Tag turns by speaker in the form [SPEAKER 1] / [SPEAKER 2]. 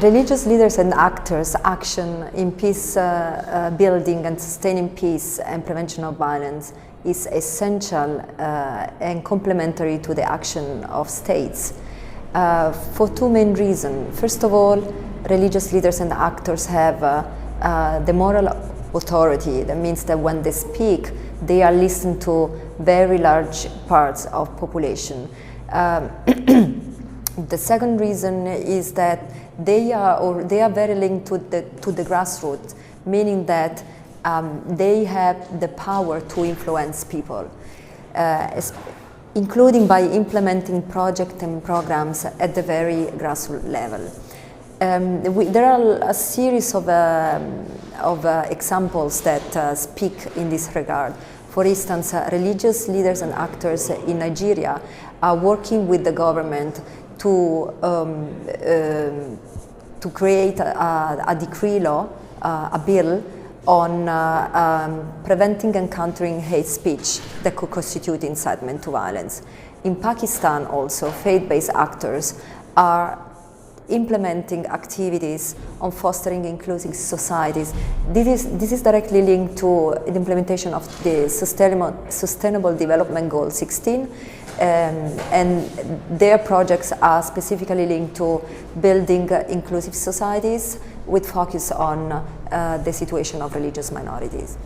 [SPEAKER 1] Religious leaders and actors' action in peace building and sustaining peace and prevention of violence is essential and complementary to the action of states for two main reasons. First of all, religious leaders and actors have the moral authority. That means that when they speak, they are listened to very large parts of population. The second reason is that they are very linked to the grassroots, meaning that they have the power to influence people, including by implementing projects and programs at the very grassroots level. There are a series of examples that speak in this regard. For instance, religious leaders and actors in Nigeria are working with the government to create a decree law, a bill on preventing and countering hate speech that could constitute incitement to violence. In Pakistan also, faith-based actors are implementing activities on fostering inclusive societies. This is directly linked to the implementation of the Sustainable Development Goal 16, and their projects are specifically linked to building inclusive societies with focus on the situation of religious minorities.